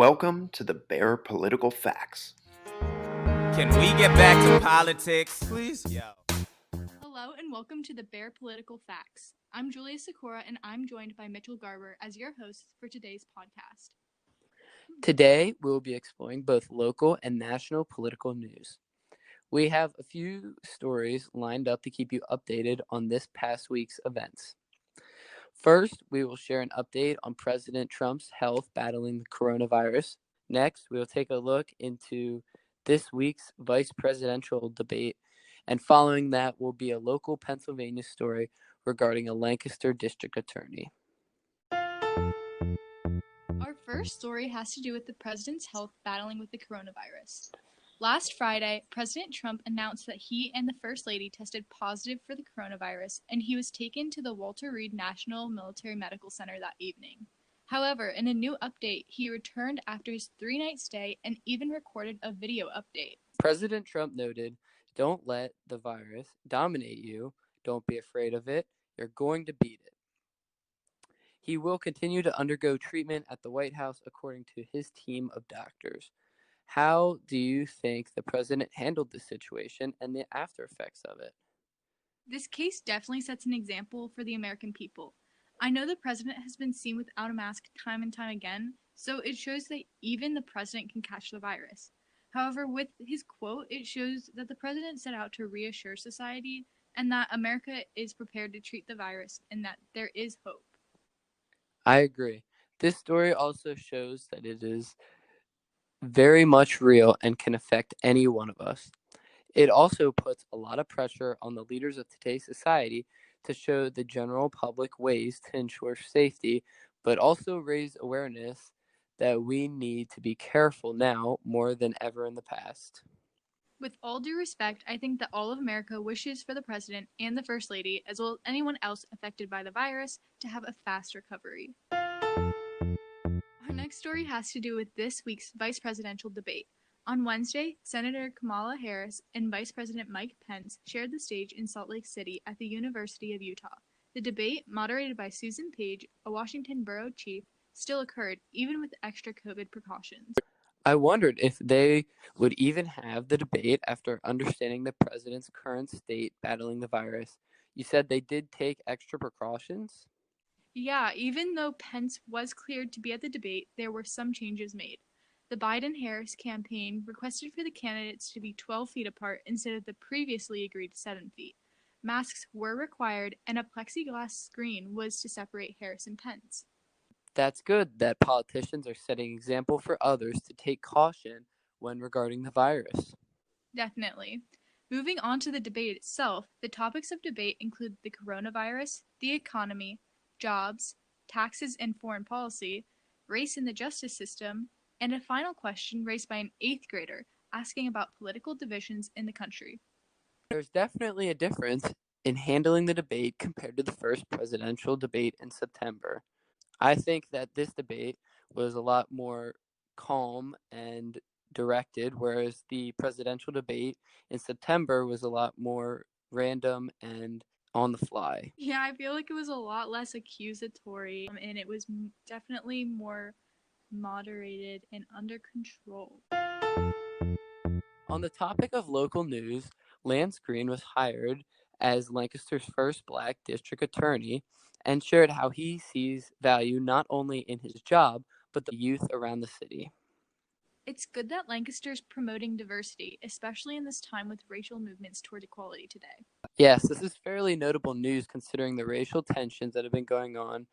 Welcome to the Bare Political Facts. Can we get back to politics, please? Yo. Hello and welcome to the Bare Political Facts. I'm Julia Sakura and I'm joined by Mitchell Garber as your host for today's podcast. Today, we will be exploring both local and national political news. We have a few stories lined up to keep you updated on this past week's events. First, we will share an update on President Trump's health battling the coronavirus. Next, we will take a look into this week's vice presidential debate. And following that will be a local Pennsylvania story regarding a Lancaster district attorney. Our first story has to do with the president's health battling with the coronavirus. Last Friday, President Trump announced that he and the First Lady tested positive for the coronavirus, and he was taken to the Walter Reed National Military Medical Center that evening. However, in a new update, he returned after his 3-night stay and even recorded a video update. President Trump noted, "Don't let the virus dominate you. Don't be afraid of it. You're going to beat it." He will continue to undergo treatment at the White House according to his team of doctors. How do you think the president handled the situation and the after effects of it? This case definitely sets an example for the American people. I know the president has been seen without a mask time and time again, so it shows that even the president can catch the virus. However, with his quote, it shows that the president set out to reassure society and that America is prepared to treat the virus and that there is hope. I agree. This story also shows that it is very much real and can affect any one of us. It also puts a lot of pressure on the leaders of today's society to show the general public ways to ensure safety, but also raise awareness that we need to be careful now more than ever in the past. With all due respect, I think that all of America wishes for the president and the First Lady, as well as anyone else affected by the virus, to have a fast recovery. Our next story has to do with this week's vice presidential debate. On Wednesday, Senator Kamala Harris and Vice President Mike Pence shared the stage in Salt Lake City at the University of Utah. The debate, moderated by Susan Page, a Washington borough chief, still occurred, even with extra COVID precautions. I wondered if they would even have the debate after understanding the president's current state battling the virus. You said they did take extra precautions? Yeah, even though Pence was cleared to be at the debate, there were some changes made. The Biden-Harris campaign requested for the candidates to be 12 feet apart instead of the previously agreed 7 feet. Masks were required, and a plexiglass screen was to separate Harris and Pence. That's good that politicians are setting example for others to take caution when regarding the virus. Definitely. Moving on to the debate itself, the topics of debate include the coronavirus, the economy, jobs, taxes and foreign policy, race in the justice system, and a final question raised by an 8th grader asking about political divisions in the country. There's definitely a difference in handling the debate compared to the first presidential debate in September. I think that this debate was a lot more calm and directed, whereas the presidential debate in September was a lot more random and on the fly. Yeah, I feel like it was a lot less accusatory, and it was definitely more moderated and under control. On the topic of local news, Lance Green was hired as Lancaster's first black district attorney and shared how he sees value not only in his job, but the youth around the city. It's good that Lancaster's promoting diversity, especially in this time with racial movements toward equality today. Yes, this is fairly notable news considering the racial tensions that have been going on,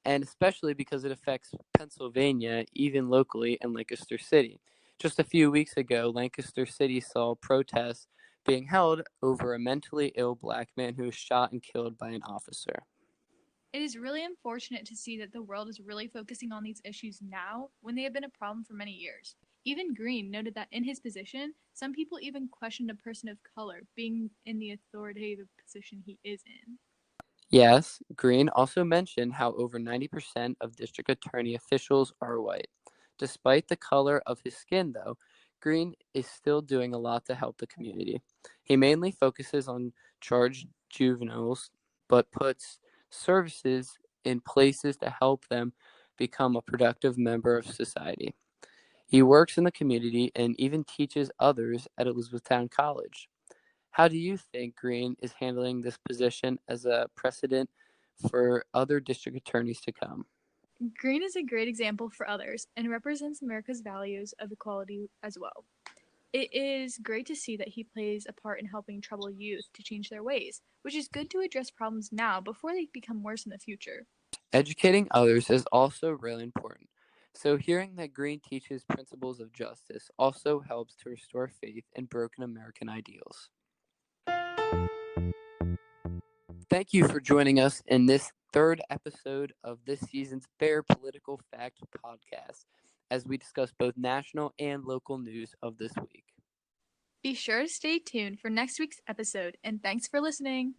and especially because it affects Pennsylvania, even locally in Lancaster City. Just a few weeks ago, Lancaster City saw protests being held over a mentally ill black man who was shot and killed by an officer. It is really unfortunate to see that the world is really focusing on these issues now when they have been a problem for many years. Even Green noted that in his position, some people even questioned a person of color being in the authoritative position he is in. Yes, Green also mentioned how over 90% of district attorney officials are white. Despite the color of his skin, though, Green is still doing a lot to help the community. He mainly focuses on charged juveniles, but puts services in places to help them become a productive member of society. He works in the community and even teaches others at Elizabethtown College. How do you think Green is handling this position as a precedent for other district attorneys to come? Green is a great example for others and represents America's values of equality as well. It is great to see that he plays a part in helping troubled youth to change their ways, which is good to address problems now before they become worse in the future. Educating others is also really important. So, hearing that Green teaches principles of justice also helps to restore faith in broken American ideals. Thank you for joining us in this third episode of this season's Fair Political Fact podcast as we discuss both national and local news of this week. Be sure to stay tuned for next week's episode, and thanks for listening.